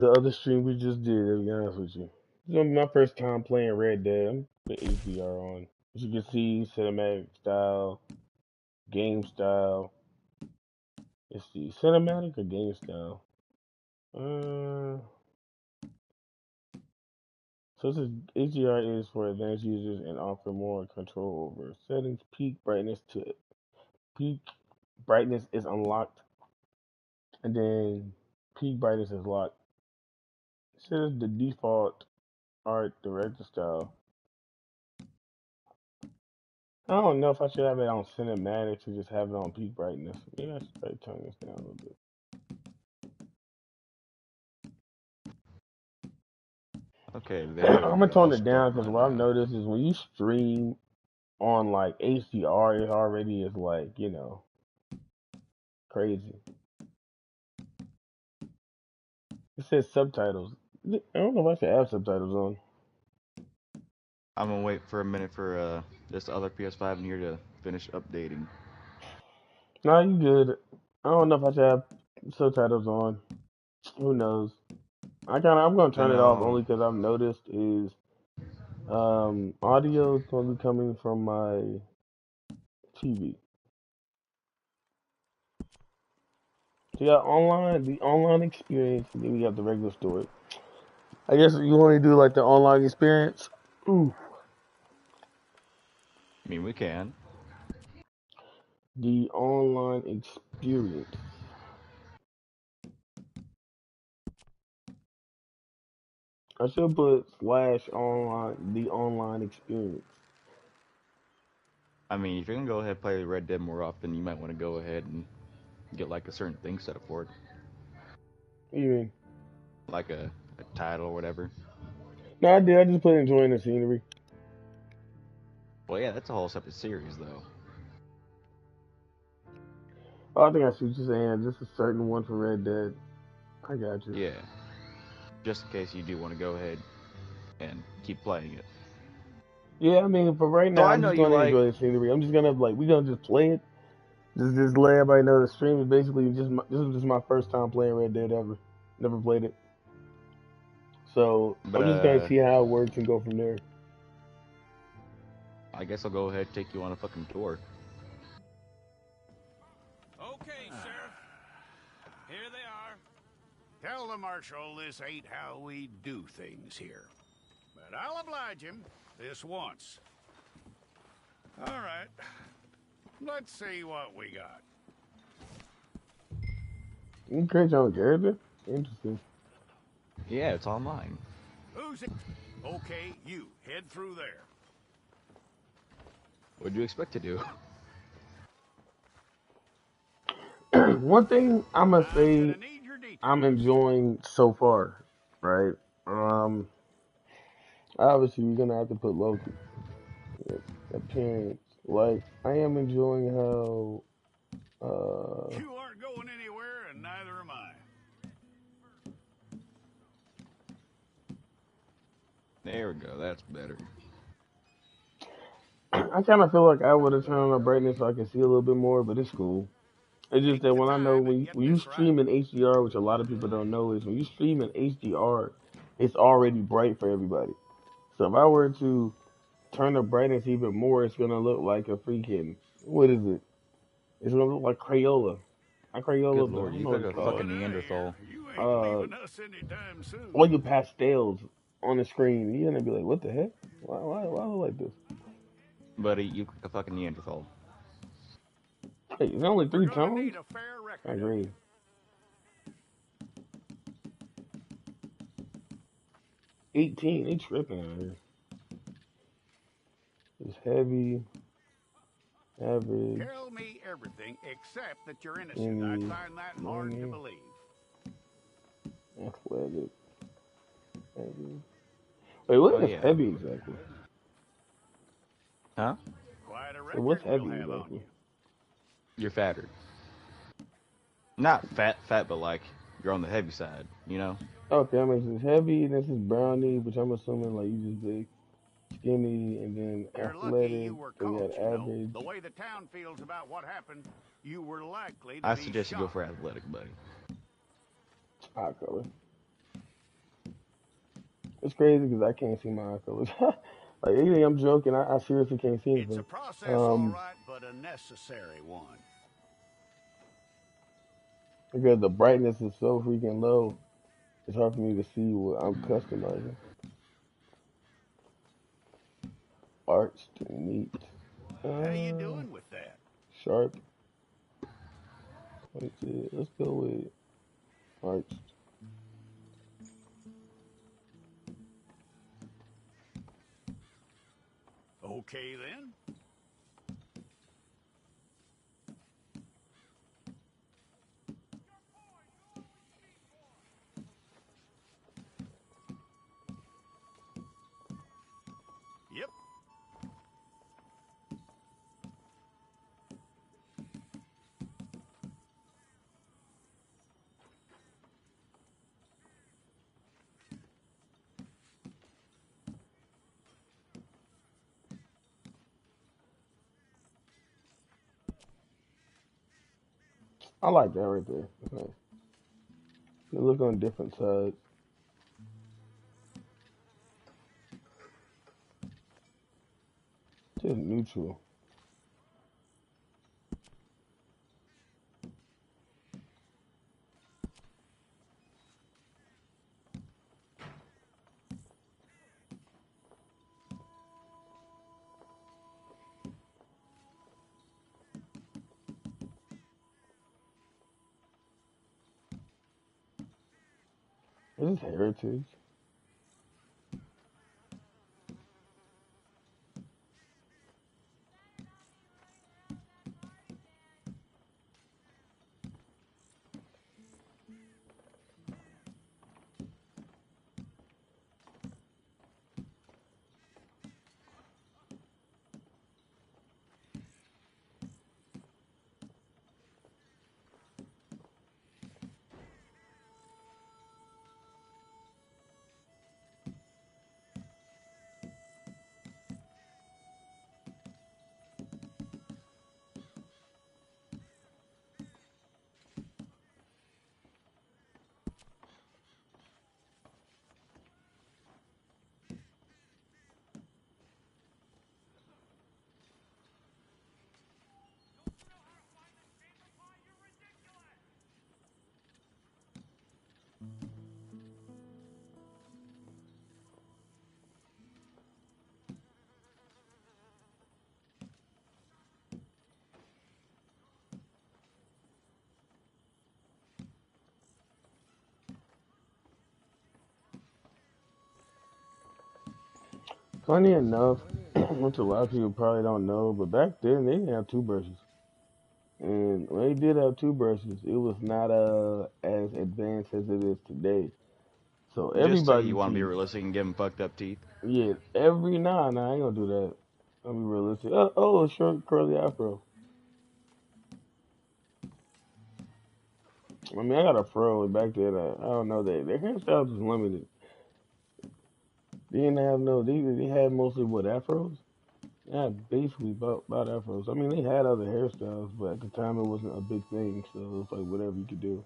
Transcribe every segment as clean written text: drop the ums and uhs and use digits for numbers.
The other stream we just did, to be honest with you. It's gonna be my first time playing Red Dead. I'm put HDR on. As you can see, cinematic style, game style. Let's see, cinematic or game style? Uh, so this is HDR is for advanced users and offer more control over settings. Peak brightness is unlocked, and then peak brightness is locked. This is the default art director style. I don't know if I should have it on cinematic or just have it on peak brightness. Maybe I should probably turn this down a little bit. Okay, there I'm we gonna go. tone I'll it start down because mine what I've now. noticed is when you stream on like HDR, it already is like crazy. It says subtitles. I don't know if I should have subtitles on. I'm gonna wait for a minute for this other PS5 in here to finish updating. Nah, you good. I don't know if I should have subtitles on. Who knows? I'm gonna turn Then it off only because I've noticed is audio is gonna be coming from my TV. So you got the online experience, and then we got the regular story. I guess you want to do like the online experience. Ooh, I mean we can. the online experience. I should put slash online the online experience. I mean if you're gonna go ahead and play Red Dead more often, you might want to go ahead and get like a certain thing set up for it, What do you mean? like a title or whatever. No, I did. I just put enjoying the scenery. Well, yeah, that's a whole separate series though. Oh, I think I see what you're saying. Just a certain one for Red Dead. I got you. Yeah, just in case you do want to go ahead and keep playing it. Yeah, I mean, for right So now, I I'm know just you going to like. enjoy the scenery. I'm just gonna like we gonna just play it. Just let everybody know the stream is basically this is just my first time playing Red Dead ever. Never played it, so But I'm just gonna see how it works and go from there. I guess I'll go ahead and take you on a fucking tour. Okay, Sheriff. Here they are. Tell the Marshal this ain't how we do things here. But I'll oblige him this once. All right. Let's see what we got. You create your own character? Interesting. Yeah, it's online. Who's it? Okay, you. Head through there. What'd you expect to do? One thing I must I'm say gonna need your I'm details. enjoying so far, right? Obviously you're gonna have to put Loki appearance. Like I am enjoying how You aren't going anywhere, and neither am I. There we go. That's better. I kind of feel like I would have turned on the brightness so I can see a little bit more, but it's cool. It's just Take that the when I know time and get when you this right. stream in HDR, which a lot of people don't know, is when you stream in HDR, it's already bright for everybody. So if I were to turn the brightness even more, it's gonna look like a freaking what is it? It's gonna look like Crayola. Not Good Crayola, but I lord, don't you know what look it's like a called. fucking Moving out of Neanderthal. here. You ain't Uh, leaving us anytime soon. all your pastels on the screen. You're gonna be like, what the heck? Why I look like this? Buddy, you look like a fucking Neanderthal. Hey, is there only We're three gonna tones? need a fair I record of you. agree. 18. They tripping out here. It's heavy, average, Tell me everything except that you're innocent. I any, find that hard to normal, believe. athletic, heavy. Wait, what Oh is yeah. heavy exactly? Huh? Quite a So what's record we'll heavy have on exactly? you. You're fatter. Not fat, but like you're on the heavy side. You know. Okay, I mean, it's heavy, and this is brownie, which I'm assuming like you just big, skinny, and then You're lucky athletic. you were Then we caught, got you know. average. The way the town feels about what happened, you were likely to I be suggest you go shot. for athletic, buddy. Eye color. It's crazy because I can't see my eye colors. Like anything, I'm joking. I seriously can't see It's a anything. process, all right, but a necessary one. Because the brightness is so freaking low, it's hard for me to see what I'm customizing. Arched, neat, How you doing with that? sharp. Let's go with arched. Okay then. Yep. I like that right there. That's nice. You look on different sides. Just neutral. This is heritage. Funny enough, which a lot of people probably don't know, but back then they didn't have toothbrushes. And when they did have toothbrushes, it was not as advanced as it is today. So Just say you everybody's want to be teeth, realistic and give them fucked up teeth. yeah, every nah, I ain't gonna do that. I'll be realistic. Oh, a short curly afro. I mean, I got a fro, and back then I don't know their hairstyles was limited. They didn't have no. They had mostly what afros. Yeah, basically about afros. I mean, they had other hairstyles, but at the time it wasn't a big thing, so it was like whatever you could do.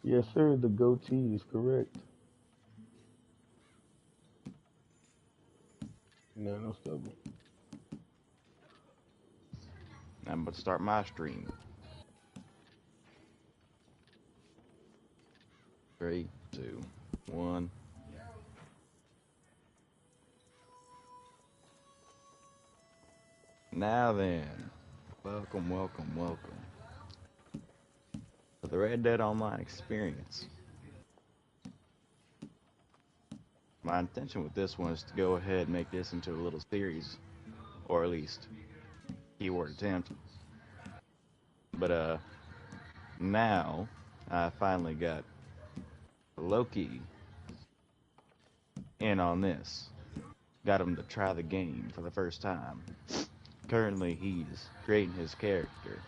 Yes, sir. The goatee is correct. No stubble. I'm about to start my stream. 3, 2, 1. Now then, welcome to the Red Dead Online experience. My intention with this one is to go ahead and make this into a little series, or at least keyword attempt. But now I finally got Loki in on this. Got him to try the game for the first time. Currently, he's creating his character.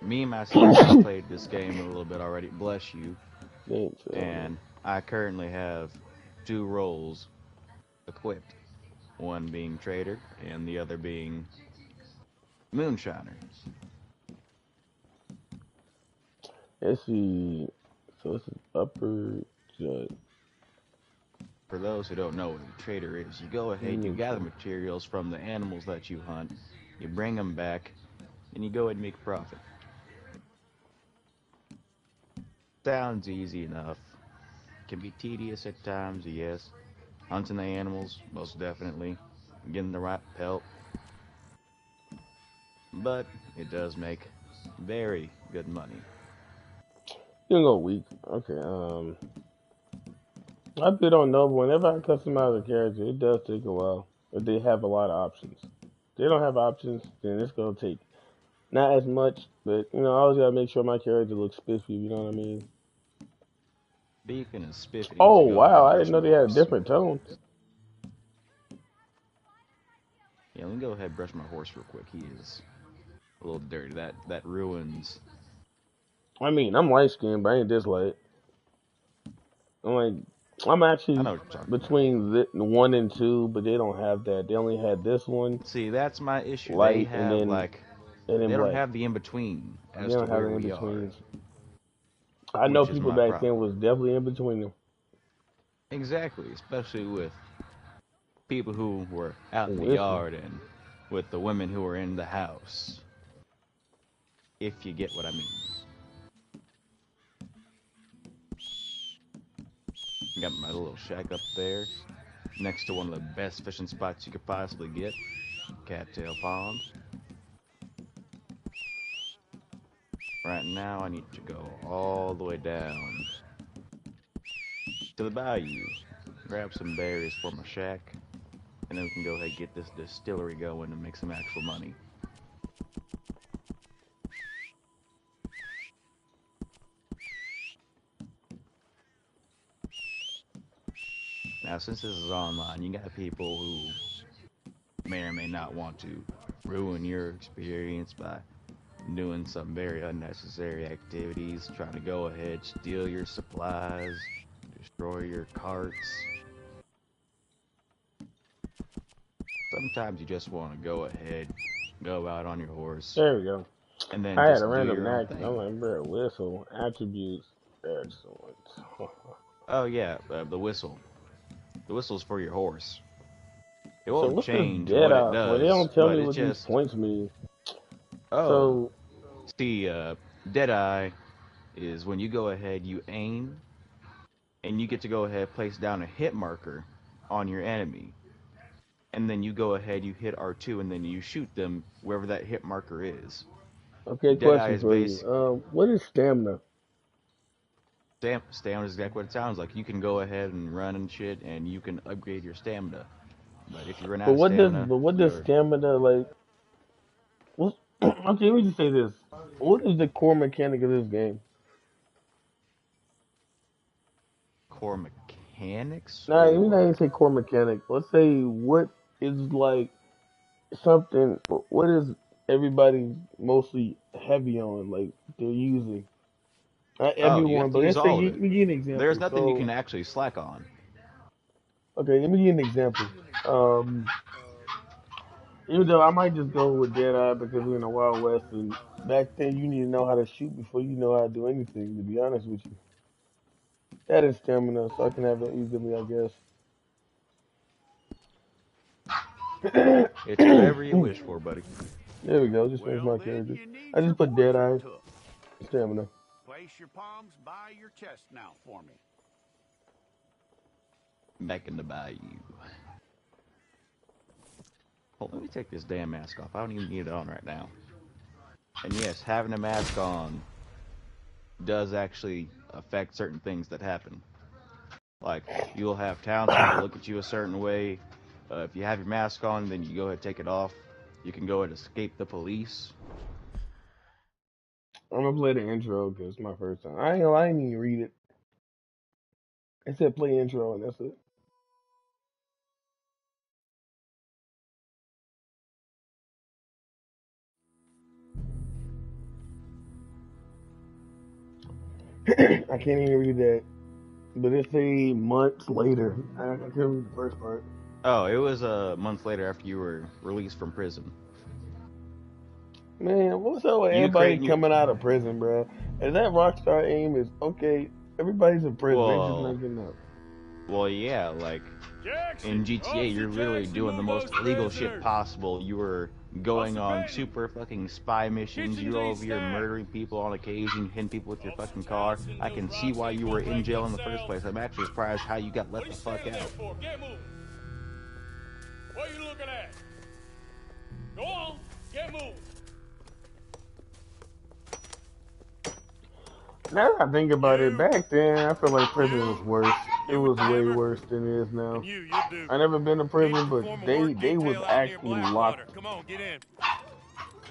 Me myself have played this game a little bit already. Bless you. Thanks. And I currently have 2 roles equipped. One being trader, and the other being moonshiner. Let's see. So this is upper jut. For those who don't know what a trader is, you go ahead, you gather materials from the animals that you hunt, you bring them back, and you go ahead and make a profit. Sounds easy enough. Can be tedious at times, yes. Hunting the animals, most definitely. Getting the right pelt. But it does make very good money. You can go weak. Okay. I really don't know, but whenever I customize a character, it does take a while. If they have a lot of options. If they don't have options, then it's gonna take not as much, but I always gotta make sure my character looks spiffy. You know what I mean? Speaking of spiffy, you Oh should go ahead wow, and I brush didn't know my they had a horse. different tone. Yeah, let me go ahead and brush my horse real quick. He is a little dirty. That ruins. I mean, I'm light skinned, but I ain't this light. I'm I actually know what you're talking about. between the 1 and 2, but they don't have that. They only had this one, See, that's my issue. They light, and have then like and then they don't black. have the in between They as to don't have where the in we are, betweens. I know which is people my back then problem. was definitely in between them. Exactly, especially with people who were out in the Listen, yard and with the women who were in the house. If you get what I mean. Got my little shack up there, next to one of the best fishing spots you could possibly get, Cattail Pond. Right now, I need to go all the way down to the bayou, grab some berries for my shack, and then we can go ahead and get this distillery going and make some actual money. Now, since this is online, you got people who may or may not want to ruin your experience by doing some very unnecessary activities, trying to go ahead, steal your supplies, destroy your carts. Sometimes you just want to go ahead, go out on your horse, there we go. and then I had a just do random your own knack. I'm thing. like, bro, whistle attributes. Excellent. Oh yeah, the whistle. The whistle's for your horse. It So won't what's this change dead what it eye? Well, they does, don't tell but me it what these just points mean. oh, So see, Deadeye is when you go ahead, you aim, and you get to go ahead place down a hit marker on your enemy, and then you go ahead, you hit R2, and then you shoot them wherever that hit marker is. okay, Deadeye question is for you. base. What is stamina? Stamina is exactly what it sounds like. You can go ahead and run and shit, and you can upgrade your stamina. But if you run But out of stamina, what does your stamina like? What? Okay, let me just say this. What is the core mechanic of this game? core mechanics, Nah, let me not or even say core mechanic. Let's say what is like something. What is everybody mostly heavy on? Like they're using. Not oh, you have everyone, to but use let's say all of give it. me an There's example. nothing you So can actually slack on. okay, let me give you an example. Um, Even though I might just go with Deadeye because we're in the Wild West, and back then you need to know how to shoot before you know how to do anything. To be honest with you, that is stamina, so I can have it easily, I guess. It's whatever you wish for, buddy. There we go. Just finished Well, my then character. you need I your just put fortune Deadeye took. stamina. Place your palms by your chest now for me. Back in the bayou. Well, let me take this damn mask off. I don't even need it on right now. And yes, having a mask on does actually affect certain things that happen. Like, you'll have townspeople look at you a certain way. If you have your mask on, then you go ahead and take it off. You can go ahead and escape the police. I'm gonna play the intro because it's my first time. I ain't gonna. I didn't even read it. It said play intro, and that's it. I can't even read that. But it's a months later. I can't read the first part. Oh, it was a month later after you were released from prison. Man, what's up with You everybody create you. coming out of prison, bro? And that Rockstar aim is okay. Everybody's in prison. They just not getting out. Well, yeah, like Jackson, in GTA, Officer you're literally Jackson, doing the move most those illegal shit prisoners. possible. You were going Officer on Payton. super fucking spy missions. Kitchen You're D over here staff. murdering people on occasion, hitting people with your Officer fucking car. Townsend, I those can see rocks why ain't you were gonna in break jail in the themselves. first place. I'm actually surprised how you got let What the you fuck standing there out. for? Get moving. What you looking at? Go on, get moving. Now that I think about it, You. back then I feel like prison was You. worse. It You was with way Denver? worse than it is now. And you do. I never been to Need prison, to but perform a they work was detail out near actually Blackwater. locked. Come on, get in.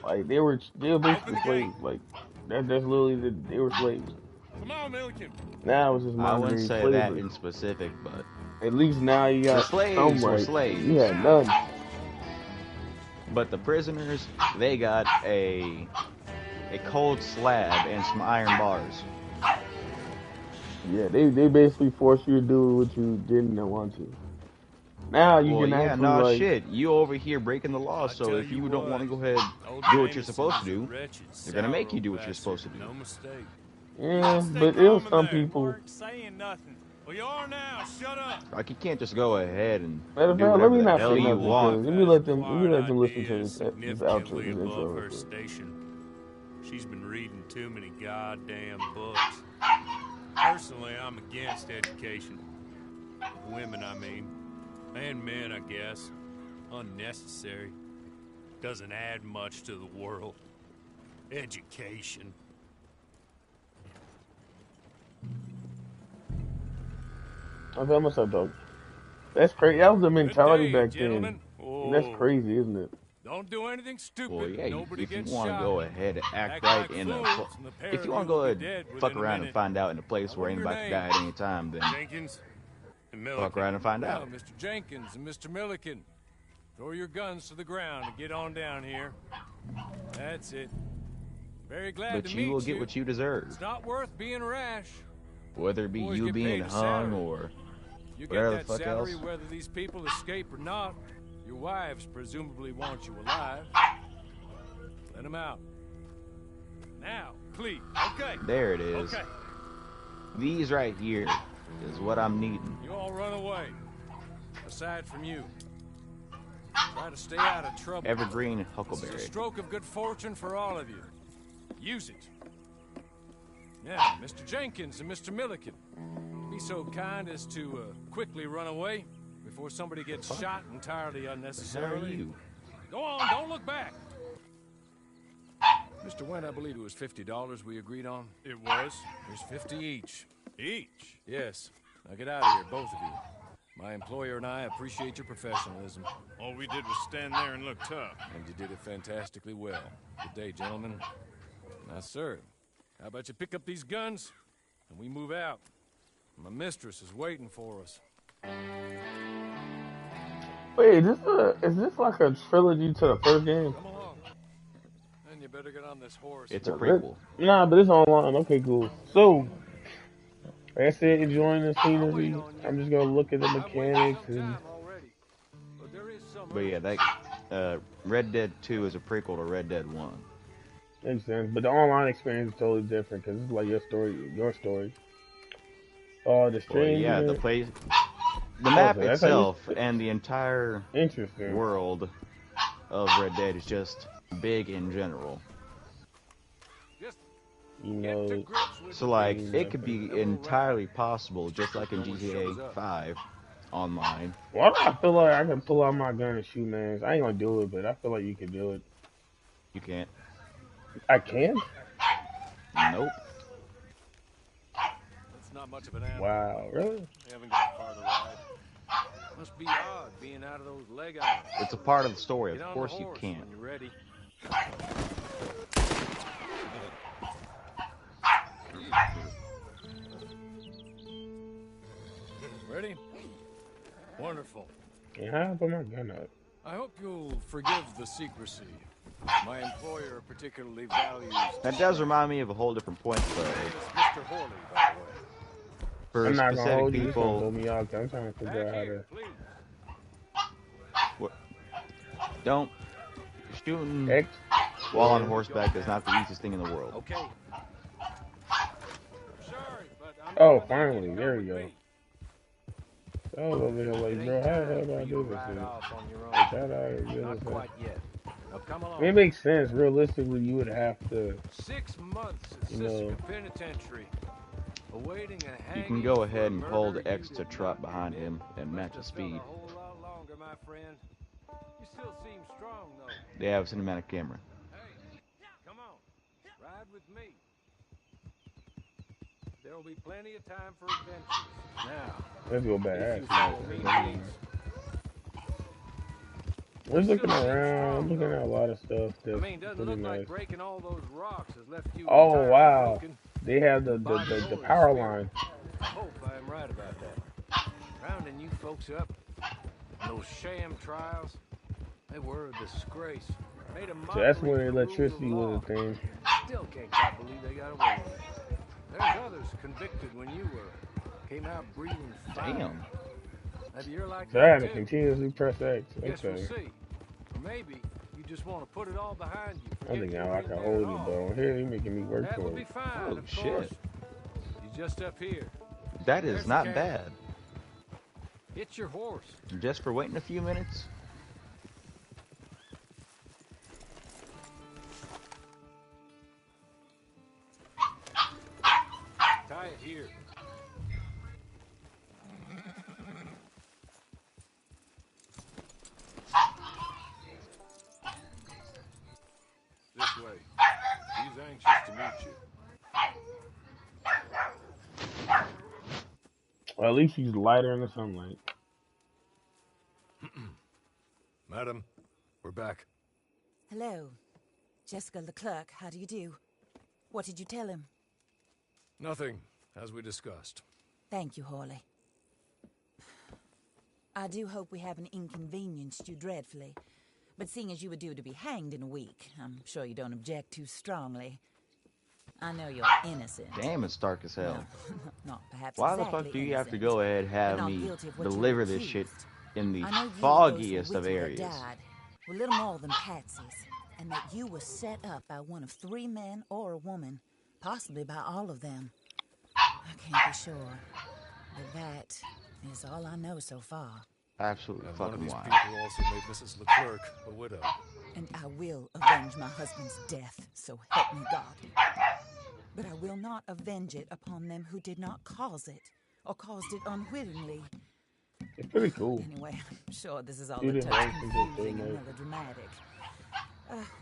Like they were basically Open the slaves. Like that's literally they were slaves. Come on, Milliken. Now it's just I wouldn't modern day say that slavery. in specific, but At least now you the got slaves some were rights. slaves. You had none. But the prisoners, they got a cold slab and some iron bars. Yeah, they basically force you to do what you didn't want to. Now you Well, can yeah, actually no like shit. You over here breaking the law, I so tell if you you don't want to what, go ahead Old do what you're supposed to Jameson's do, a wretched, they're gonna make sour you do what you're bastard. supposed to do. No mistake. yeah, Stay but it was calm in some there. people. Weren't saying nothing. Well, you are now. Shut up. Like you can't just go ahead and Matter of do fact, let whatever me the not hell say you nothing want. because let me let them listen to this outro, Significantly this above intro. her real quick. station. She's been reading too many goddamn books. Personally, I'm against education. Women, I mean. And men, I guess. Unnecessary. Doesn't add much to the world. Education. Okay, I'm gonna stop talking. That's crazy. That was the mentality Good day, back gentlemen. then. Oh, That's crazy, isn't it? Don't do anything stupid. Well, yeah, Nobody if you gets want to shot. go ahead and act Act right like in a, fools, and the pair if of you want to you go will ahead be dead fuck within a around and minute. find out in a place where What's your anybody can name? die at any time, then Jenkins and Milliken. fuck around and find out. Well, Mr. Jenkins and Mr. Milliken, throw your guns to the ground and get on down here. That's it. Very glad But to meet you will get what you deserve, It's not worth being rash. whether it be Boys you get being paid a hung salary. or You whatever get the that fuck salary else. whether these people escape or not. Your wives presumably want you alive. Let them out. Now, please. Okay. There it is. Okay. These right here is what I'm needing. You all run away. Aside from you. Try to stay out of trouble. Evergreen This is a Huckleberry. stroke of good fortune for all of you. Use it. Now, Mr. Jenkins and Mr. Milliken, be so kind as to quickly run away before somebody gets shot entirely How are unnecessarily. you? Go on, don't look back. Mr. Went, I believe it was $50 we agreed on. It was. Here's 50 each. Each? Yes. Now get out of here, both of you. My employer and I appreciate your professionalism. All we did was stand there and look tough. And you did it fantastically well. Good day, gentlemen. Now, sir, how about you pick up these guns and we move out? My mistress is waiting for us. Wait, is this like a trilogy to the first game? Come along. And you better get on this horse. It's a Yeah, prequel. Nah, but it's online. Okay, cool. So, like I said, enjoying the scenery. I'm just gonna look at the mechanics and But yeah, that Red Dead 2 is a prequel to Red Dead 1. makes sense. But the online experience is totally different because it's like your story. Oh, the Well, stream. yeah, the place, the map Okay, that's how you- itself, and the entire Interesting. world of Red Dead is just big in general. You know, So like, it could be entirely possible, just like in GTA 5 online. why do I feel like I can pull out my gun and shoot mans? I ain't gonna do it, but I feel like you can do it. You can't. I can? Nope. That's not much of an animal. Wow, really? We haven't got far to ride. Must be odd being out of those leg irons. It's a part of the story. Get Of on course the you horse can't. when you're ready. Ready? Wonderful. Yeah, how I put my gun up? I hope you'll forgive the secrecy. My employer particularly values. That does remind me of a whole different point, though. It's Mr. Horley, by the way. For I'm not gonna specific hold you. This gonna throw people, me off. 'Cause I'm trying to figure out Back how here, to. please. Don't. Shooting X. while on horseback is not the easiest thing in the world. Okay. Sorry, but I'm Oh, the one that finally, didn't there come we with go. me. I was over here It like, ain't bro, how the hell time do I for you do to this ride shit? off on your Like, own. how do I do Not this? quite yet. Now come I along. mean, it makes sense. Realistically, you would have to, 6 months at you know, Sissica Penitentiary, awaiting a You hanging can go for ahead a and hold murder X you to did trot not behind commit. him and match Must his have felt speed. a whole lot longer, my friend. You still seem strong, though. They have a cinematic camera. Hey, come on, ride with me. There will be plenty of time for adventures. Now, let's go if back. you follow me, please. We're You looking still seem around, strong, looking though. at a lot of stuff I that's mean, doesn't pretty look nice. like breaking all those rocks has left you Oh, entirely wow. broken. They have the, Body the, the or power spirit. line. I hope I am right about that. Rounding you folks up, and those sham trials, they were a disgrace. Made a So that's mockery when of the rules of electricity was law. a thing. Still can't quite believe they got away with it. There's others convicted when you were. Came out breathing fire. Damn. Maybe you're like So I had that to too. continuously press X. Guess we'll Okay. see. Or maybe you just want to put it all behind you. I Forget think you now were I in can there hold at it, all. though. Here, he making me work That for would be it. fine, Oh, of shit. course. You just up here. That There's is the not camp. bad. Get your horse. Just for waiting a few minutes. Tie it here. This way. He's anxious to meet you. Well, at least he's lighter in the sunlight. Madam, we're back. Hello. Jessica Leclerc, how do you do? What did you tell him? Nothing, as we discussed. Thank you, Hawley. I do hope we haven't inconvenienced you dreadfully. But seeing as you were due to be hanged in a week, I'm sure you don't object too strongly. I know you're innocent. Damn, it's dark as hell. Well, not perhaps Why the exactly fuck do you have to innocent, go ahead and but have not me guilty of what you're deliver this shit accused. in the I know you and those foggiest from of Witty that areas? died were little more than patsies, and that you were set up by one of 3 men or a woman, possibly by all of them. I can't be sure, but that is all I know so far. Absolutely And one of fucking these wild. people also made Mrs. Leclerc a widow. And I will avenge my husband's death, so help me God. But I will not avenge it upon them who did not cause it, or caused it unwittingly. It's pretty cool. Anyway, I'm sure this is all Do a this touch right since it's confusing so and nice. melodramatic.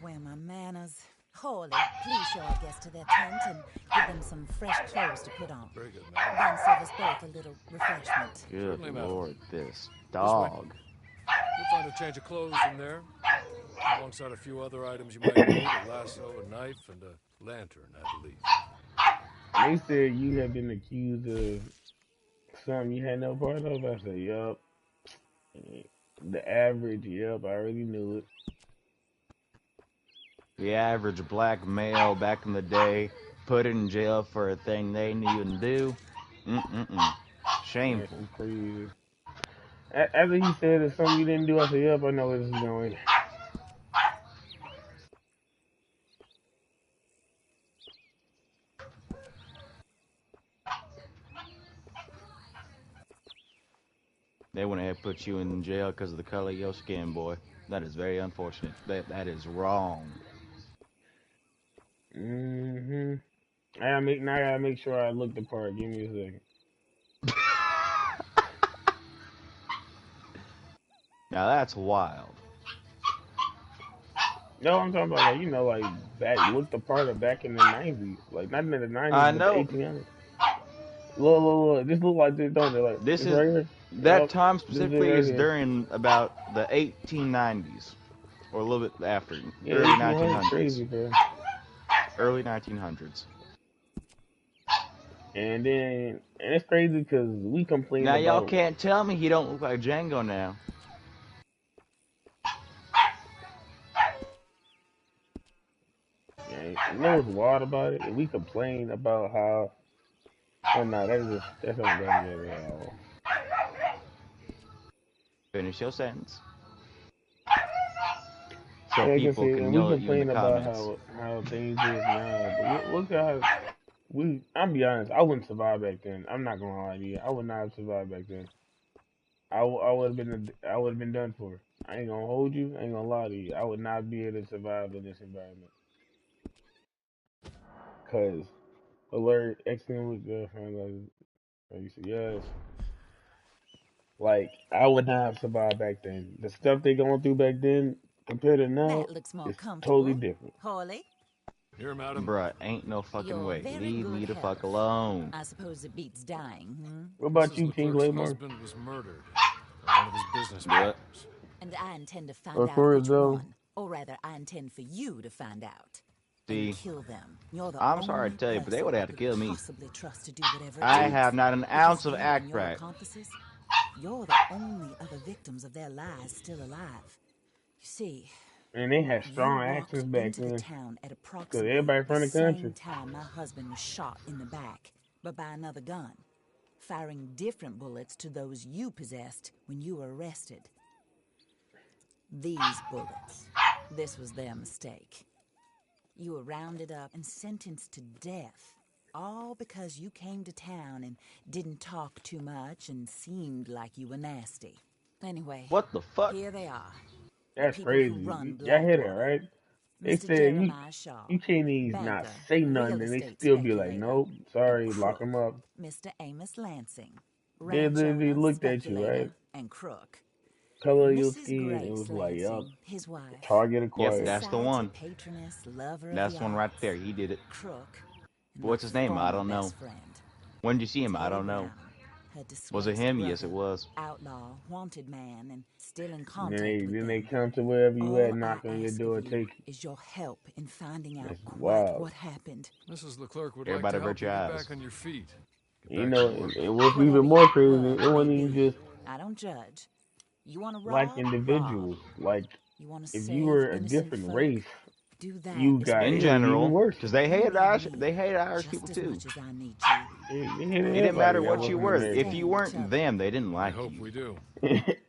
Where are my manners? Hawley, please show our guests to their tent and give them some fresh clothes to put on. Very good, madam. Then serve us both a little refreshment. Good Certainly, madam. lord, this dog. You'll find a change of clothes in there, alongside a few other items you might need, a lasso, a knife, and a lantern, I believe. They said you had been accused of something you had no part of. I said, yup. The average, yup, I already knew it. The average black male back in the day put in jail for a thing they didn't even do. That's Shameful. crazy. After he said it's something you didn't do, I said, yup, I know where this is going. They went ahead and put you in jail because of the color of your skin, boy. That is very unfortunate. That is wrong. Mm-hmm. Now I gotta make sure I look the part. Give me a second. Now that's wild. No, I'm talking about like back look the part of back in the '90s, like not in the '90s, I but know. the 1800s. Look, this look like this, don't it? Like This this is right here. that Yup, time this specifically right is here. during about the 1890s, or a little bit after, Yeah, early 1800s, 1900s, crazy, bro. early 1900s. And it's crazy because we complain Now y'all about. can't tell me he don't look like Django now. Yeah, you know what's wild about it? We complain about how. Oh no, that's not bad at all. Finish your sentence. so Like I people said, can and we yell at you in the complain about comments. how things is now, but look at how we. I'm be honest, I wouldn't survive back then. I'm not gonna lie to you. I would not have survived back then. I would have I would have been done for. I ain't gonna hold you. I ain't gonna lie to you. I would not be able to survive in this environment. Cause alert, accident with girlfriend. Like you said, yes. Like I would not have survived back then. The stuff they going through back then compared to now That looks more is totally comfortable. different. Hawley, Here, madam. Bruh, ain't no fucking you're way. very Leave good me the health. fuck alone. I suppose it beats dying, hmm? What about Mrs. you, King Leclerc's Claymore? husband was murdered by one of his business What? partners. And I intend to find Of out course, which though. one. Or rather, I intend for you to find out. See, And kill them. You're the I'm sorry only to tell you, but they person would I have to could kill me. possibly trust to do whatever it I takes. have not an Because ounce of you and act your right. accomplices, you're the only other victims of their lies still alive. You see, And they had you strong walked accents back into the then. town at Cause approximately everybody from the the country. same time my husband was shot in the back, but by another gun, firing different bullets to those you possessed when you were arrested. These bullets. This was their mistake. You were rounded up and sentenced to death, all because you came to town and didn't talk too much and seemed like you were nasty. Anyway, What the fuck? here they are. The That's people who crazy. run Y'all hear that, Blackwater. right? They Mr. said Jeremiah Shaw, you can't even not banker, say real nothing, and they estate still be like, speculator, nope, and sorry, lock crook, him up. Mr. Amos Lansing, They ranch literally owner, looked at you, right? speculator, and crook. Color of your Mrs. skin, it Grace was like, yup, Lansing, his wife, target Yep, acquired. that's the society one. patroness, lover of That's the the one right arts, there. He did it. crook, and What's my his name? I former don't know. best friend. When did you see him? I Teddy don't know. Brown, her Was it disgraced him? brother, Yes, it was. outlaw, wanted man, and still in Then contact they with then they them. come to wherever you All at, I knock on your ask door, of you take you. is your help in finding out That's quite wild. what happened. Mrs. Leclerc would Everybody like avert to your help you get eyes. back on your feet. Get You back know, to work. it was Whatever even more your crazy. blood It wasn't may even be, just I don't judge. You want to like rob? Rob. individuals. Like You want to if save you were a innocent different folk? race, Do that you as got well. In it was even general, worse. because they You hated need Irish. me They hated Irish just people as too. much as I need you. They hated It didn't matter everybody that what you wasn't were. American. If you weren't them, they didn't I like hope you. we do.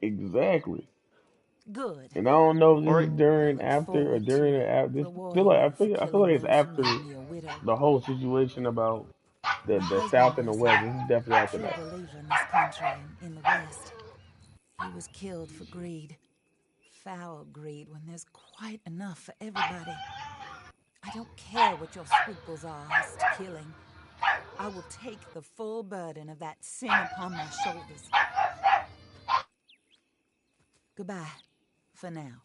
Exactly. Good. And I don't know if Or this is during, I look after, or forward during, or to after. This feel rewarding like you for I feel like killing it's those who after made me a widow. the whole situation about My the husband South and the was West. a This is definitely after true that. believer in this country and in the West. He was killed for greed. Foul greed when there's quite enough for everybody. I don't care what your scruples are as to killing. I will take the full burden of that sin upon my shoulders. Goodbye, for now.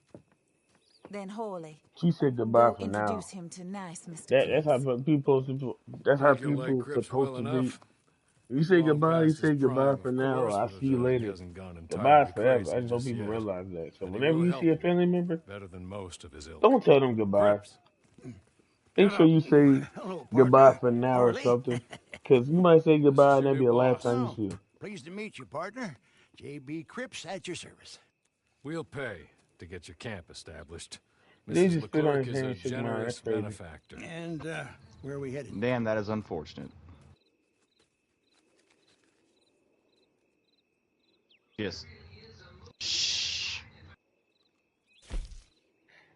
Then Hawley, She said goodbye go for now. introduce him to nice Mr. That's how Cripps. people supposed to. That's how Think you'll like people Cripps supposed well to be. enough? You say Long goodbye. You past his say goodbye prime, for of now. course, I'll but see you he later. hasn't gone Goodbye's entirely forever. I crazy just hope just people yet. realize that. So And he whenever will you help see a you family member, better than most of his ilk. don't tell them goodbye. Cripps, Make Get sure up. you say Hello, goodbye partner. for now or Harley. something. Because you might say this goodbye is and your that'd be new the last boss. time you Oh, see him. pleased to meet you, partner. J.B. Cripps at your service. We'll pay to get your camp established. They Mrs. just spit on Leclerc his is hand a and shook mine. That's generous crazy. benefactor. And, where are we headed? Damn, that is unfortunate. Just shh.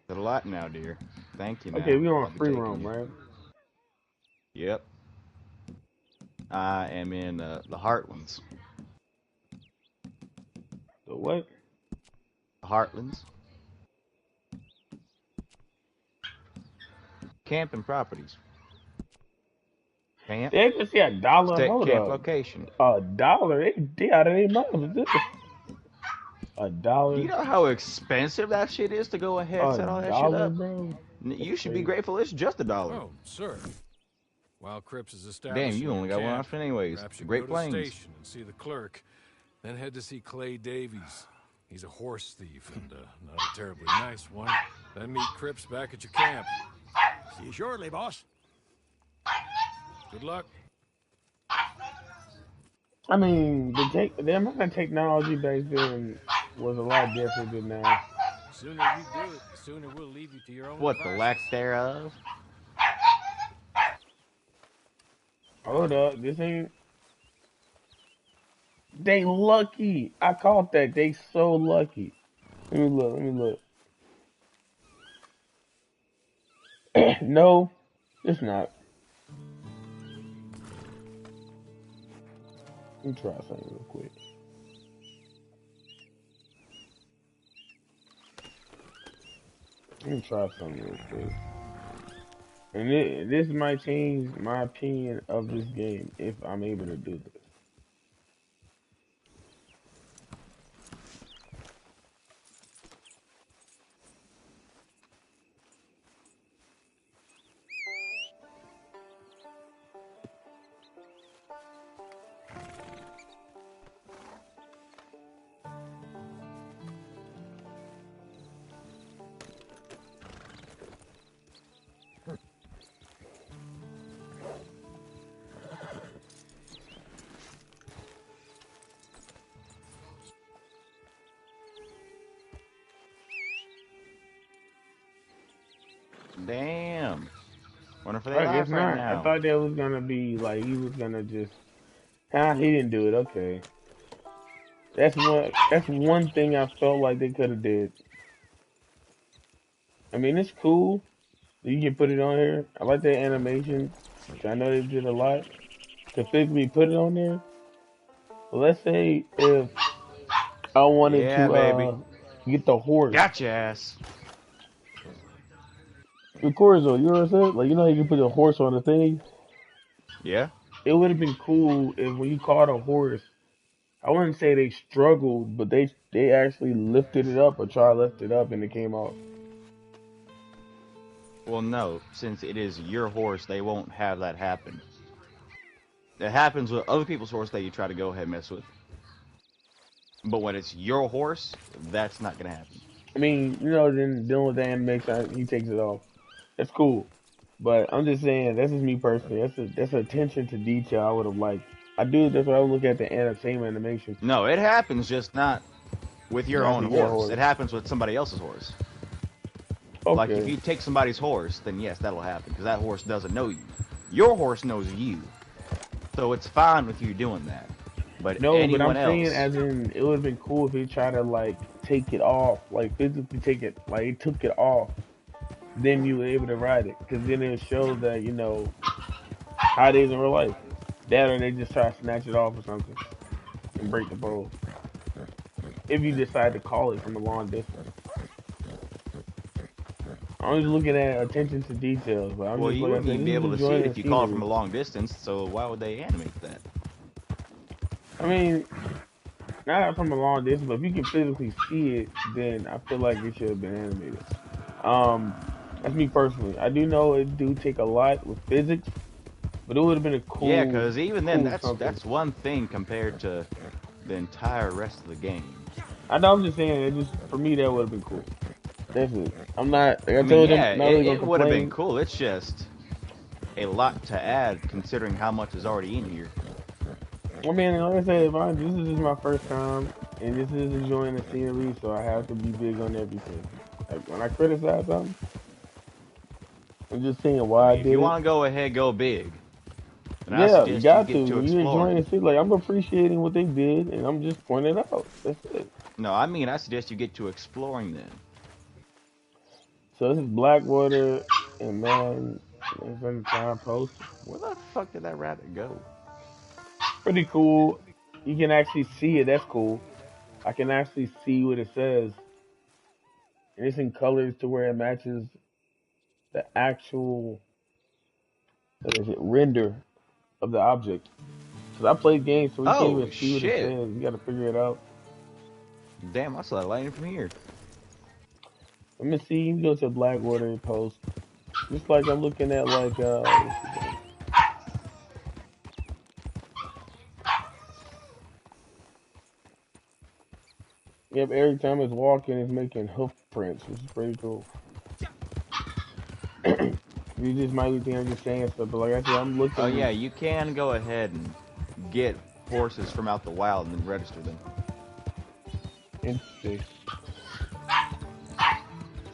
Said a lot now, dear. Thank you. Now Okay, we I'll on be free taking roam, you. right? Yep. I am in the Heartlands. The what? The Heartlands. Camping properties. Camp. They just see a dollar. State Hold camp up. location. $1? They out of their minds. This a Do dollar. you know how expensive that shit is to go ahead and A set all that shit dollar, up? bro. You should be crazy. grateful it's just $1. Oh, sir. While Cripps is Damn, establishing you only got one camp, option anyways. perhaps you Great go to the Plains. station and see the clerk, then head to see Clay Davies. He's a horse thief and not a terribly nice one. Then meet Cripps back at your camp. See you shortly, boss. Good luck. I mean, the amount of technology back then was a lot different than now. The sooner you do it, the sooner we'll leave you to your own What, the lack devices. thereof? Hold up, this ain't. They lucky. I caught that. They so lucky. Let me look. Let me look. No, it's not. Let me try something real quick. Let me try something real quick. And this might change my opinion of this game if I'm able to do this. Damn. Wonder if they I guess live right not. I now. thought that was gonna be like he was gonna just. Ah, he didn't do it. Okay, That's one thing I felt like they could have did. I mean, it's cool. You can put it on here. I like that animation, which I know they did a lot to physically put it on there. But let's say if I wanted Yeah, to baby. get the horse. Gotcha ass. Of course, though, you know what I'm saying? Like, you know how you can put a horse on the thing? Yeah. It would have been cool if when you caught a horse, I wouldn't say they struggled, but they actually lifted it up or tried to lift it up and it came off. Well, no. Since it is your horse, they won't have that happen. It happens with other people's horse that you try to go ahead and mess with. But when it's your horse, that's not gonna happen. I mean, you know, then dealing with the animation, he takes it off. That's cool. But I'm just saying, that's just me personally. That's attention to detail I would have liked. I do. That's why I look at the same animation. No, it happens, just not with your Not own to your horse. horse. It happens with somebody else's horse. Okay. Like if you take somebody's horse, then yes, that'll happen because that horse doesn't know you. Your horse knows you, so it's fine with you doing that. But No, but anyone I'm saying else, as in it would have been cool if he tried to like take it off, like physically take it, like he took it off. Then you were able to ride it, because then it shows that you know how it is in real life. That or they just try to snatch it off or something and break the pole. If you decide to call it from a long distance. I'm just looking at attention to details, but I'm well, just you like I wouldn't said, even this be is able to see enjoying it the if you call it from scenery. a long distance. So why would they animate that? I mean, not from a long distance, but if you can physically see it, then I feel like it should have been animated. Um, that's me personally. I do know it do take a lot with physics, but it would have been a Yeah, cool, because even then, cool that's something. one thing compared to the entire rest of the game. I know. I'm just saying, it just for me that would have been cool. That's it. I'm not. Like I I mean, told them, yeah, not really gonna it would have been complain. cool. It's just a lot to add considering how much is already in here. I mean, like I said, this is just my first time, and this is enjoying the scenery, so I have to be big on everything. Like when I criticize something, I'm just saying I why I mean, if you did it. want to go ahead, go big. And I Yeah, you suggest you got to. get to When you're enjoying exploring. the city, like I'm appreciating what they did, and I'm just pointing it out. That's it. No, I mean, I suggest you get to exploring then. So this is Blackwater, and man, it's in the time post. Where the fuck did that rabbit go? Pretty cool. You can actually see it. That's cool. I can actually see what it says, and it's in colors to where it matches the actual what is it render of the object. Cause I play games, so we can't Oh, even see what it shit. says. You got to figure it out. Damn, I saw that lightning from here. Let me see. You go to Blackwater post. Just like I'm looking at like what's his name? Yep, every time it's walking, it's making hoof prints, which is pretty cool. You just might be thinking I'm just saying stuff, but like I said, I'm Oh, looking. yeah, you can go ahead and get horses from out the wild and then register them. Interesting.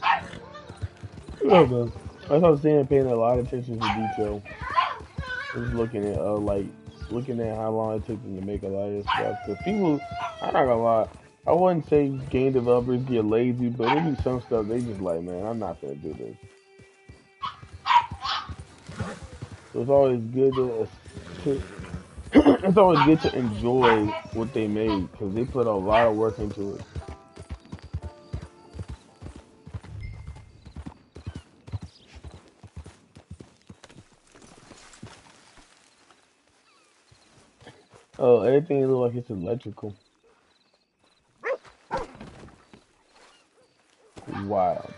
I don't know. That's what I'm saying, paying a lot of attention to detail. Just looking at looking at how long it took them to make a lot of this stuff. Cause people, I'm not gonna lie, I wouldn't say game developers get lazy, but there be some stuff they just like, man, I'm not gonna do this. So it's always good to it's always good to enjoy what they made because they put a lot of work into it. Oh, everything looks like it's electrical. Wow.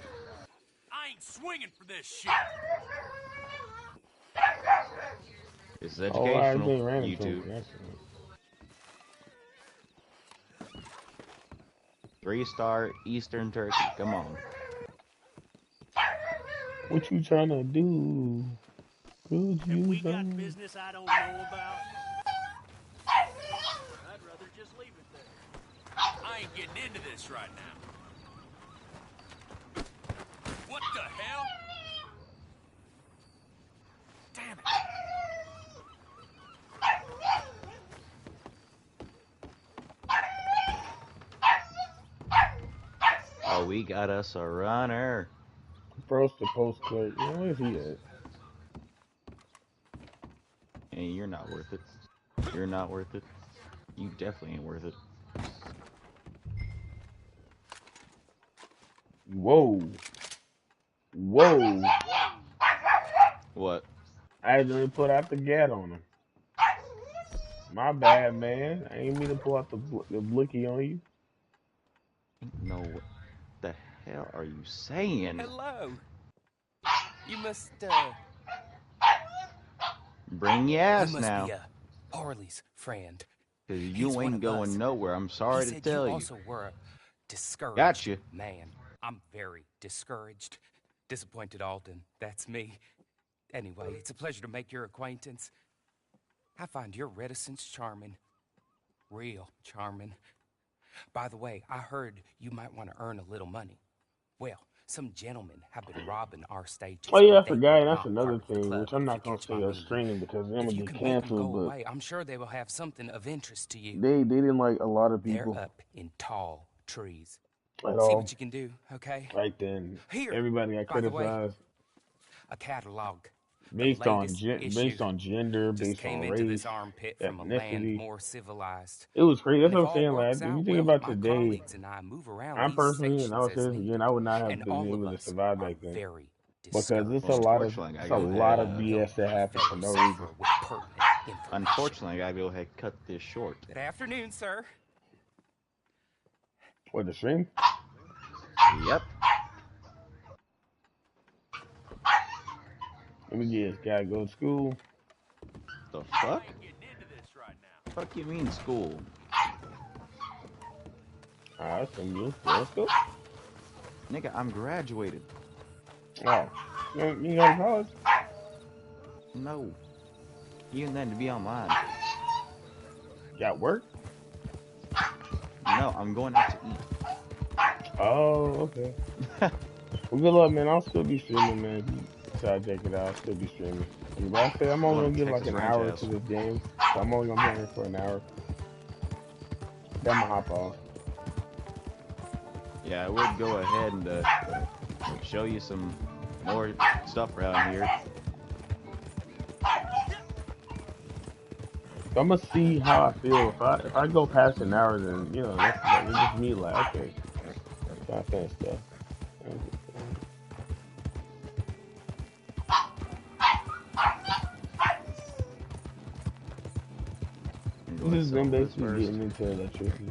I ain't swinging for this shit. It's Oh, I educational, just ran into YouTube. him. Accident. 3-star Eastern Turkey. Come on. What you trying to do? Would Have you we got go? business I don't know about? I'd rather just leave it there. I ain't getting into this right now. What the hell? Damn it. Oh, we got us a runner. Bro's the post clerk. You know, where's he at? And you're not worth it. You're not worth it. You definitely ain't worth it. Whoa. Whoa. What? I accidentally put out the gat on him. My bad, man. I ain't mean to pull out the blicky on you. No, what the hell are you saying? Hello. You must, Bring your you ass must now. be, Harley's friend. Cause He's you one ain't of going us. nowhere. I'm He sorry to said tell you you. also were a discouraged Gotcha. man. I'm very discouraged. Disappointed Alden. That's me. Anyway, it's a pleasure to make your acquaintance. I find your reticence charming. Real charming. By the way, I heard you might want to earn a little money. Well, some gentlemen have been robbing our stages. Oh yeah, I And they forgot. are And that's not part another of the thing, club, which I'm if you not gonna catch say my a meaning. stream because I'm If gonna you get can make them go canceled. But away, I'm sure they will have something of interest to you. they didn't like a lot of They're people up in tall trees. at See all. what you can do, okay? Right then, Here, everybody got by the way, criticized a catalog. The based on latest issue. based on gender, Just based came on into race, this armpit from a land ethnicity. more civilized. It was crazy. That's And what if I'm all saying. Like, works if you out, think well, about my today, colleagues and I move around I'm these personally, and I sections would say as this again, needed. I would not have And been all of able to us survive are back then very because it's Well, a discouraged. lot of unfortunately, I it's gotta a go lot ahead. of BS that happens for Very no safer reason. with pertinent information. Unfortunately, I gotta go ahead and cut this short. Good afternoon, sir. What, the stream? Yep. Let me guess. Gotta go to school. The I fuck? ain't getting into this right now. Fuck you mean school? Alright, so you let's go. Nigga, I'm graduated. Oh, you go to college? No. Even then, to be online. Got work? No, I'm going out to eat. Oh, okay. Well, good luck, man. I'll still be streaming, man. If you decide to check it out, I'll still be streaming. Like I said, I'm I'm only going gonna to give like Texas an Ranch hour House. to this game, so I'm only gonna be here for an hour. Then I'm gonna hop off. Yeah, I would go ahead and show you some more stuff around here. So I'm gonna see how I feel. If I go past an hour, then you know that's like, it's just me like okay, that kind of stuff. This is them basically getting into electricity.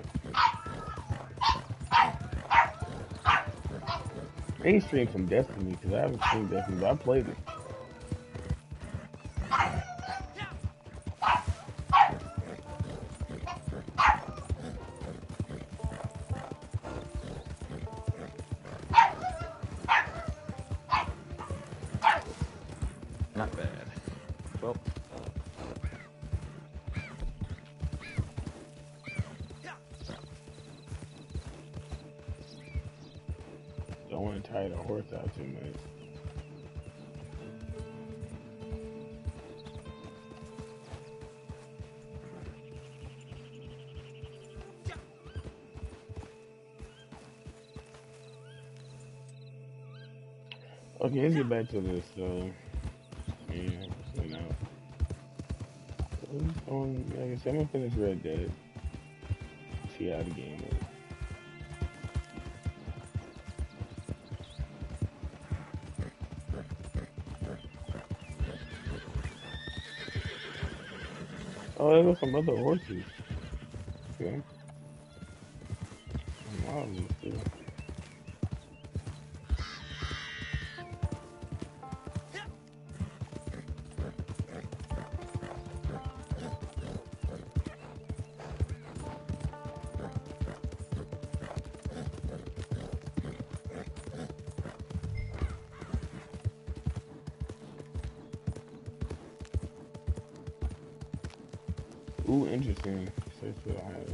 I ain't streamed some Destiny because I haven't streamed Destiny, but I played it. Not bad. Well, Don't want to tire the horse out too much. Okay, let's get back to this. So, yeah, you know. Like I said, I'm gonna finish Red Dead. See how the game is. Oh, there goes some other horses. Okay. Wow, too. Ooh, interesting. Search for the highlight.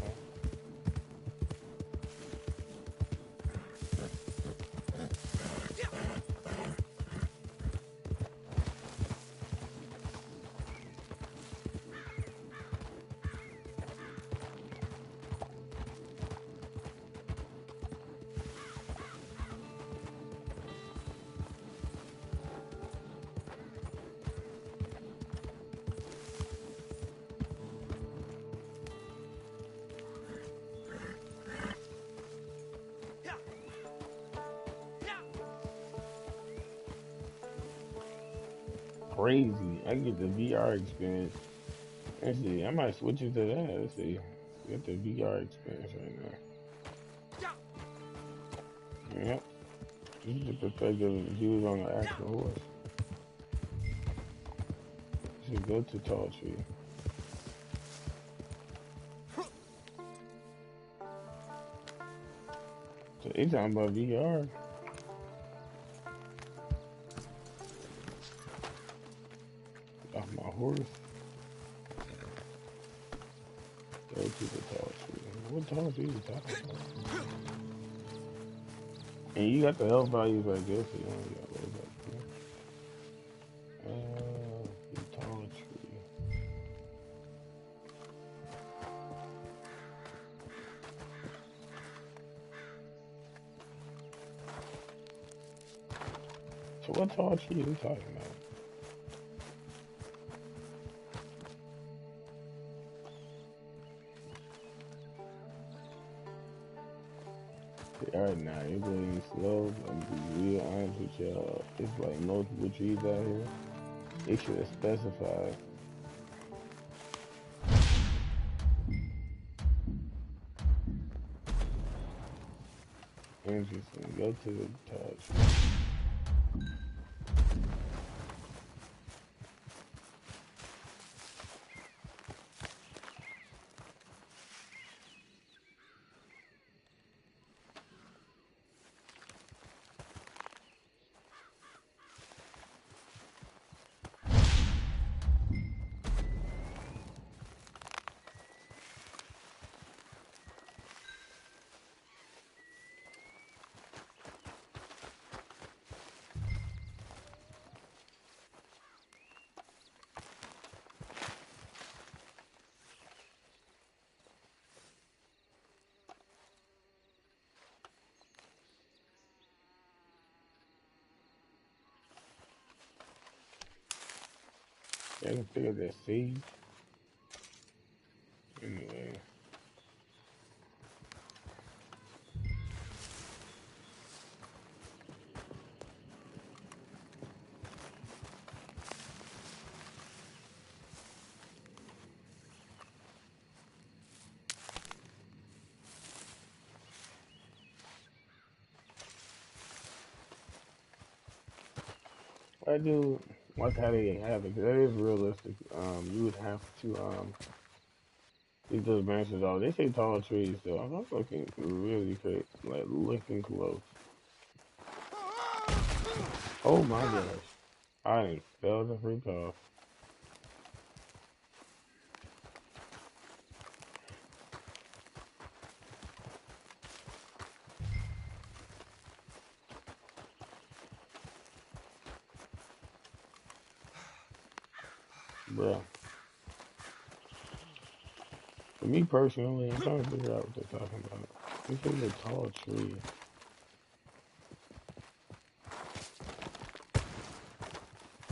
Crazy. I get the VR experience. Let's see. I might switch it to that. Let's see. Get the VR experience right now. Yep. This is the perspective of views on the actual horse. Should go to Tall Tree. So they talking about VR. Off my horse. Go to the Tall Tree. What Tall Tree you talking about? And you got the health values right there, so you only got those up there. The Tall Tree. So what Tall Tree are you talking about? Alright, now you're going slow. I'm gonna be real honest with y'all. It's like multiple trees out here. They should have specified. Interesting. Go to the Tall Tree. I can figure that seed. Anyway. I do like how they have it, 'cause that is realistic. You would have to take those branches off. They say tall trees, so I'm not looking really great, like looking close. Oh my gosh, I done fell the freak off. Bruh. For me personally, I'm trying to figure out what they're talking about. This is a tall tree.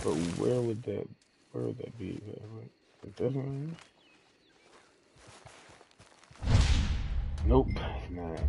But where would that be? This one? Nope, it's not.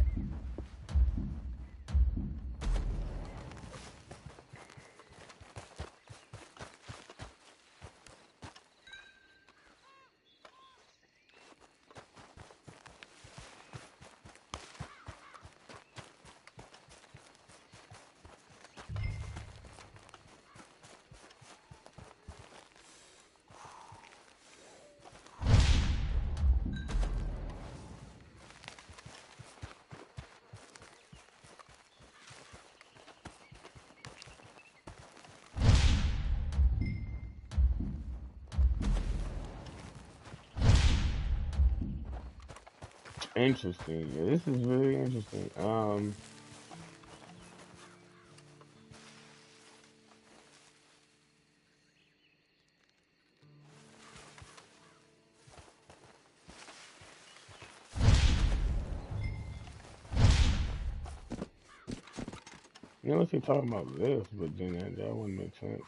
Interesting. Yeah, this is very interesting. Unless you're talking about this, but then that wouldn't make sense.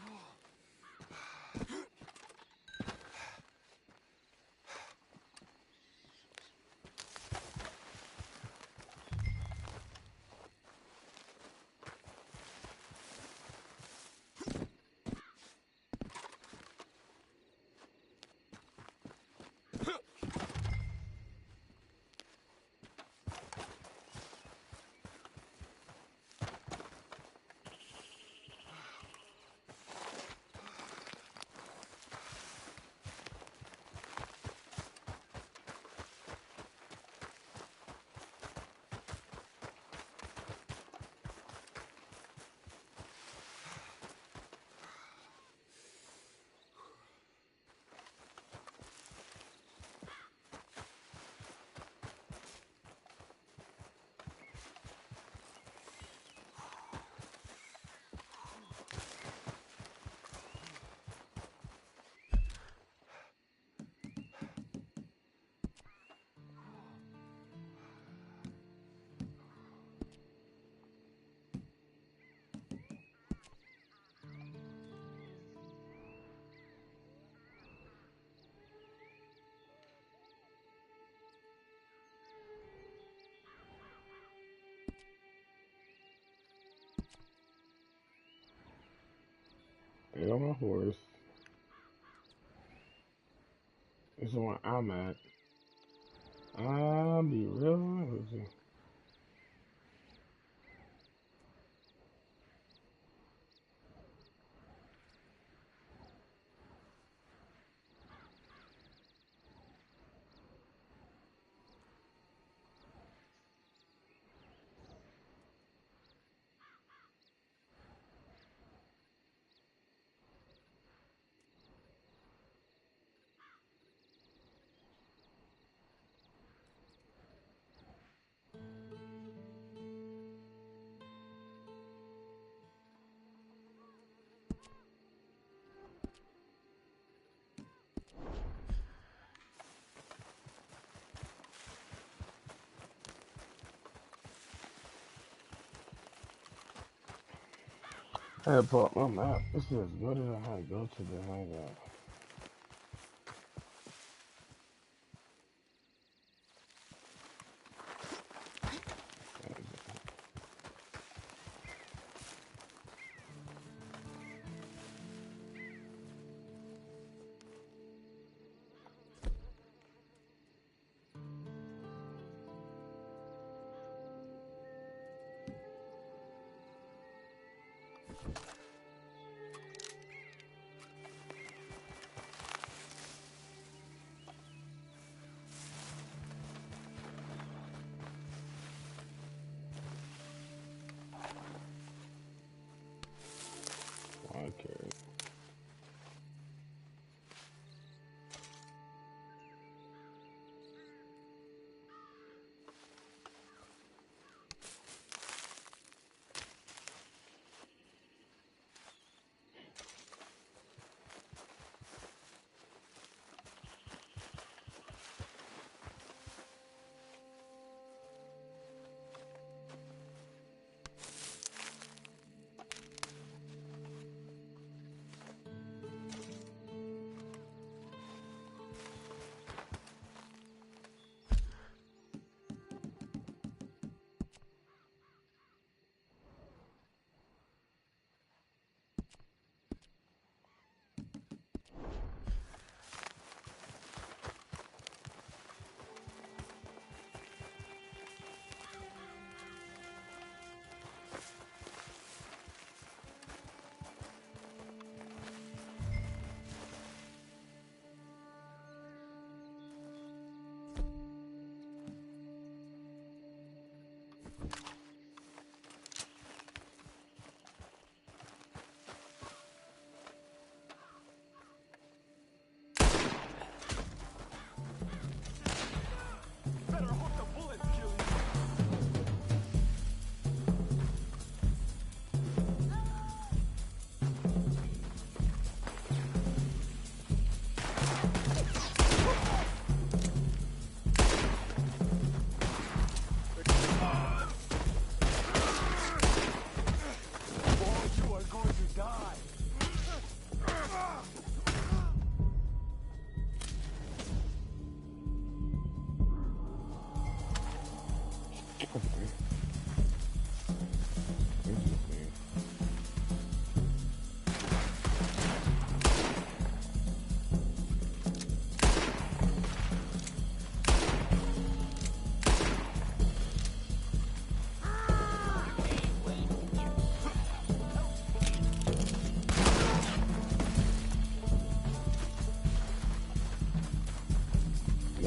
Get on my horse. This is where I'm at. I'll be real honest with you. I had to pull up my map. This is as good as I had to go to the hangout. Okay.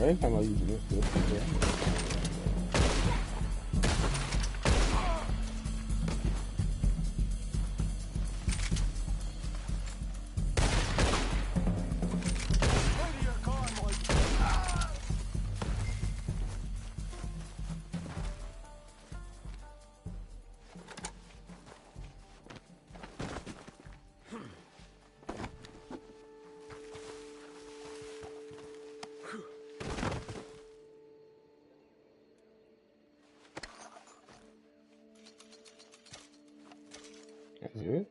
Last time I used this system, that's it.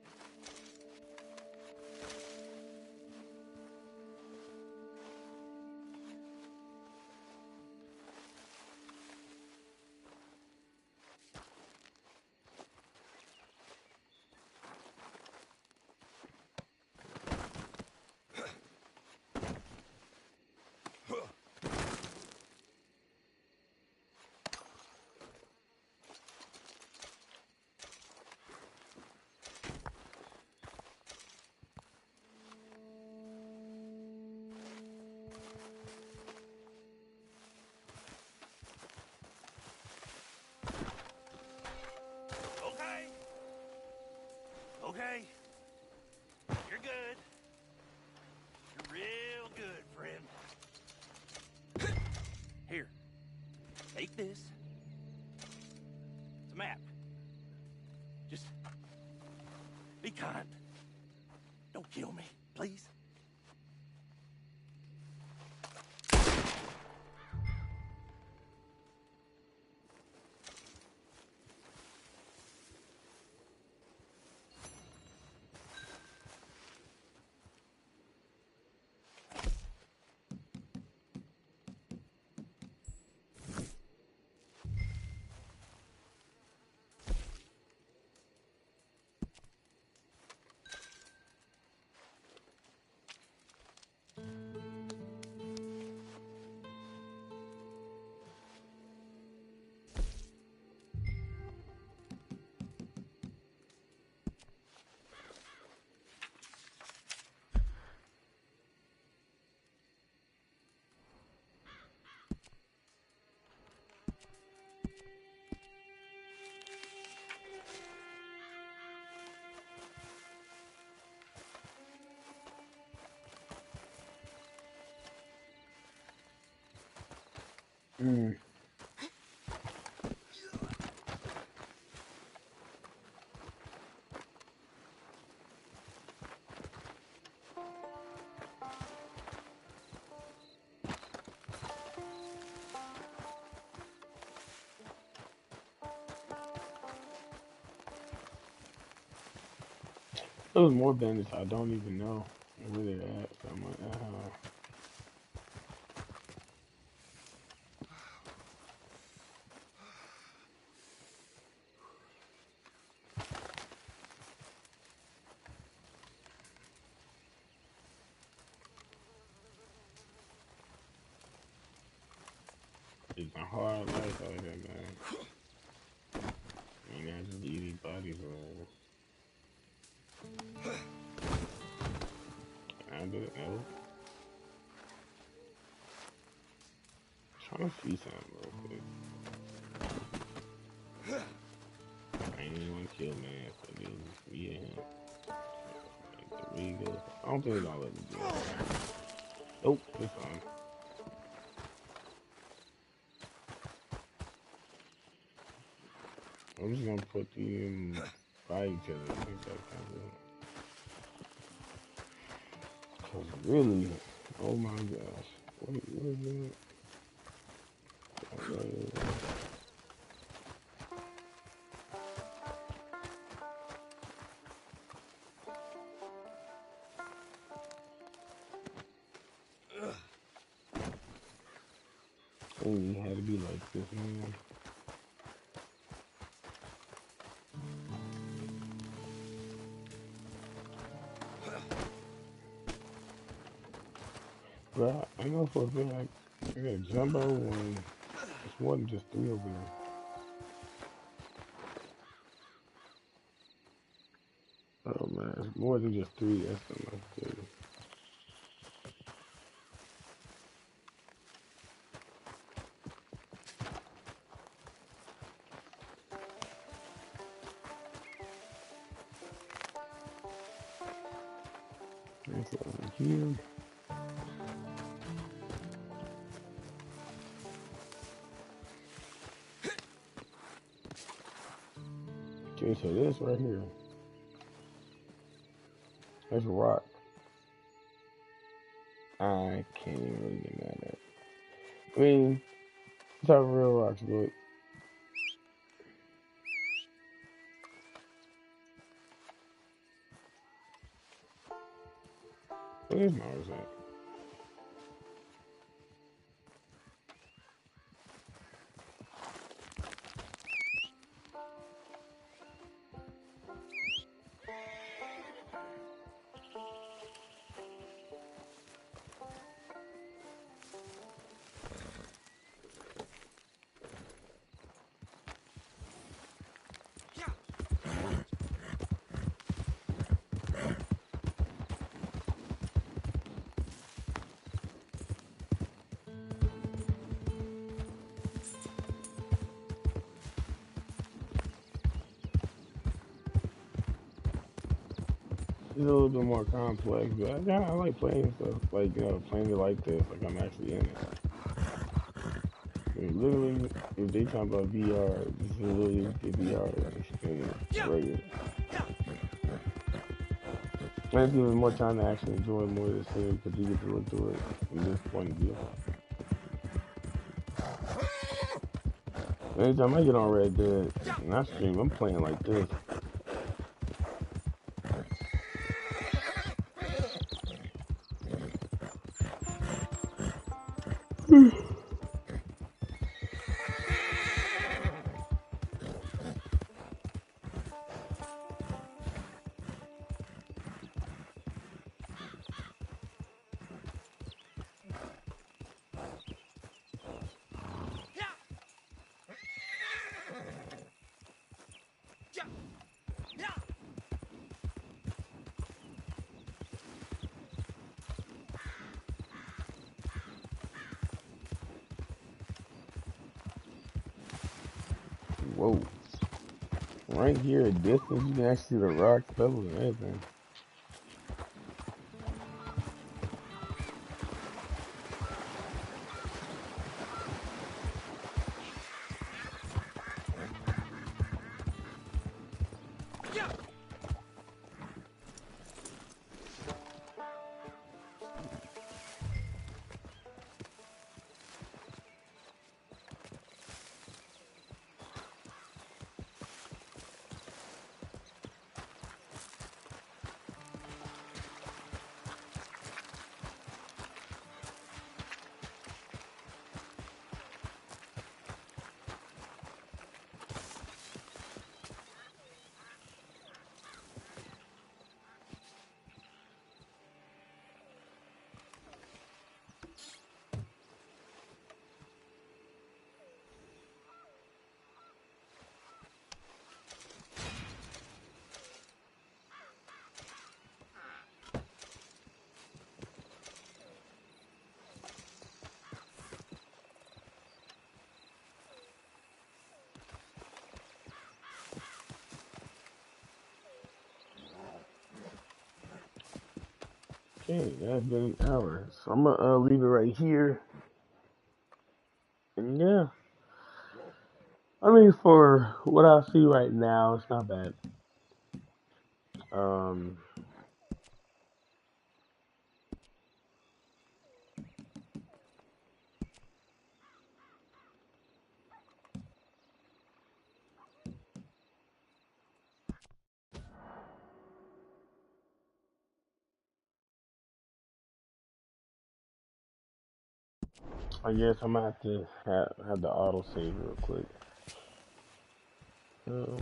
Okay. You're good. You're real good, friend. Here. Take this. It's a map. Just be kind. Don't kill me, please. Mm. There's more bandits I don't even know where they're at. So I'm like, it's a hard life out here, man. I mean, I just leave these bodies around. I do it, no. Trying to see something real quick. I ain't even want to kill man, so just me and him. Like the Regal. I don't think it's gonna let me do it. Nope, it's on. I'm just gonna put them by each other. I think that's kind of. Cause really, oh my gosh, what is it? Oh, you had to be like this, man. Bro, I know for a fact I got a jumbo one. It's more than just three over there. Oh man, it's more than just three. That's something I tell you. It's over here. Okay, so this right here. That's a rock. I can't even really get mad at it. I mean, it's how real rocks look. Where's Mars at? It's a little bit more complex, but I like playing stuff like playing it like this, like I'm actually in it. I mean, literally, if they talk about VR, this is literally the VR experience, regular. I just give it more time to actually enjoy more of the series because you get to look through it from this point of view. Anytime I get on Red Dead and I stream, I'm playing like this. Whoa. Right here at distance, you can actually see the rocks, pebbles, and everything. Okay, that's been an hour. So I'm gonna leave it right here. And yeah, I mean, for what I see right now, it's not bad. Um, I guess I'm gonna have to have the auto save real quick. Uh,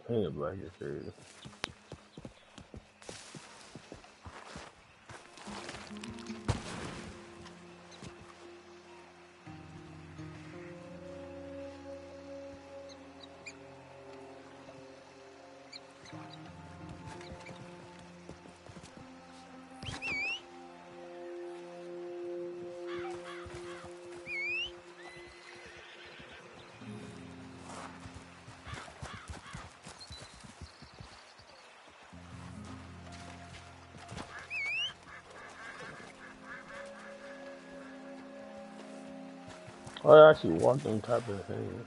Paint it black is crazy. Oh, I actually walked on top of the thing.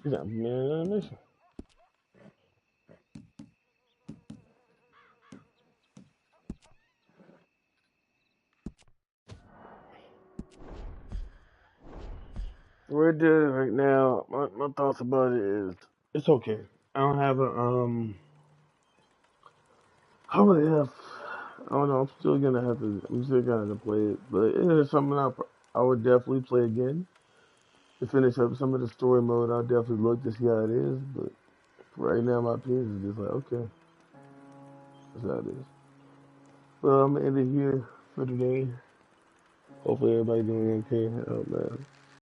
You got me in animation. We're doing right now. My thoughts about it is it's okay. I don't have a. I really have. I don't know. I'm still gonna have to. I'm still gonna have to play it, but it is something I would definitely play again to finish up some of the story mode. I'll definitely look to see how it is, but right now my opinion is just like okay, that's how it is. Well, I'm gonna end it here for today. Hopefully everybody doing okay. Oh man.